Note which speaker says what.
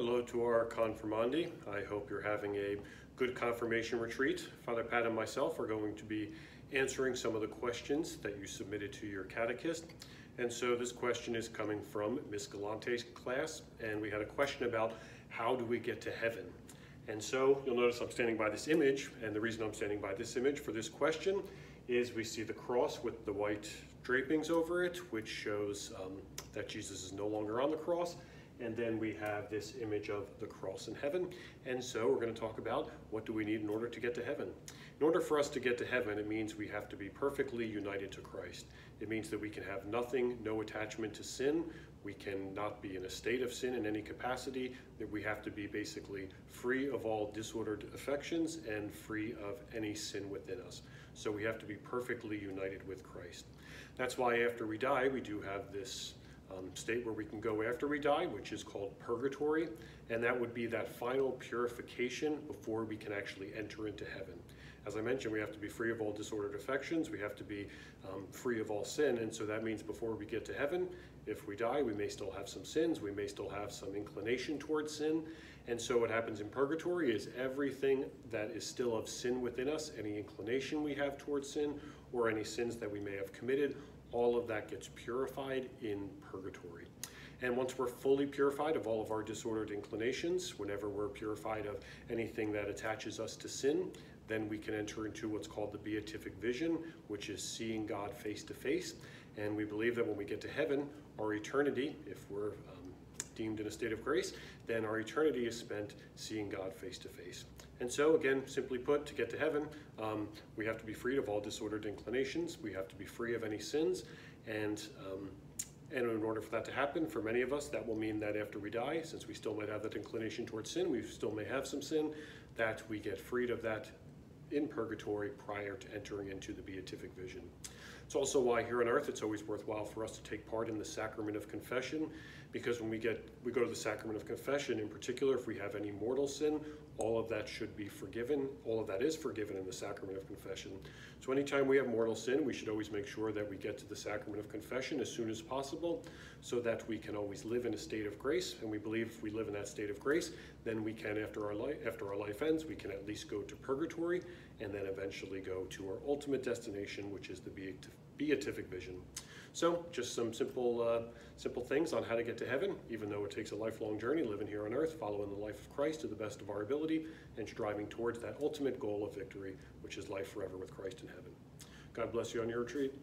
Speaker 1: Hello to our confirmandi. I hope you're having a good confirmation retreat. Father Pat and myself are going to be answering some of the questions that you submitted to your catechist. And so this question is coming from Miss Galante's class, and we had a question about how do we get to heaven? And so you'll notice I'm standing by this image, and the reason I'm standing by this image for this question is we see the cross with the white drapings over it, which shows that Jesus is no longer on the cross. And then we have this image of the cross in heaven. And so we're going to talk about what do we need in order to get to heaven. In order for us to get to heaven, it means we have to be perfectly united to Christ. It means that we can have nothing, no attachment to sin. We cannot be in a state of sin in any capacity. That we have to be basically free of all disordered affections and free of any sin within us. So we have to be perfectly united with Christ. That's why after we die, we do have this state where we can go after we die, which is called purgatory, and that would be that final purification before we can actually enter into heaven. As I mentioned, we have to be free of all disordered affections, we have to be free of all sin, and so that means before we get to heaven, if we die, we may still have some sins, we may still have some inclination towards sin, and so what happens in purgatory is everything that is still of sin within us, any inclination we have towards sin, or any sins that we may have committed, all of that gets purified in purgatory. And once we're fully purified of all of our disordered inclinations, whenever we're purified of anything that attaches us to sin, then we can enter into what's called the beatific vision, which is seeing God face to face. And we believe that when we get to heaven, our eternity, if we're deemed in a state of grace, then our eternity is spent seeing God face to face. And so again, simply put, to get to heaven, we have to be freed of all disordered inclinations, we have to be free of any sins, and in order for that to happen, for many of us, that will mean that after we die, since we still might have that inclination towards sin, we still may have some sin, that we get freed of that in purgatory prior to entering into the beatific vision. It's also why here on earth it's always worthwhile for us to take part in the sacrament of confession, because when we go to the sacrament of confession, in particular, if we have any mortal sin, all of that should be forgiven. All of that is forgiven in the sacrament of confession. So anytime we have mortal sin, we should always make sure that we get to the sacrament of confession as soon as possible, so that we can always live in a state of grace. And we believe if we live in that state of grace, then we can, after our life ends, we can at least go to purgatory and then eventually go to our ultimate destination, which is the beatific vision. So just some simple things on how to get to heaven, even though it takes a lifelong journey living here on earth, following the life of Christ to the best of our ability, and striving towards that ultimate goal of victory, which is life forever with Christ in heaven. God bless you on your retreat.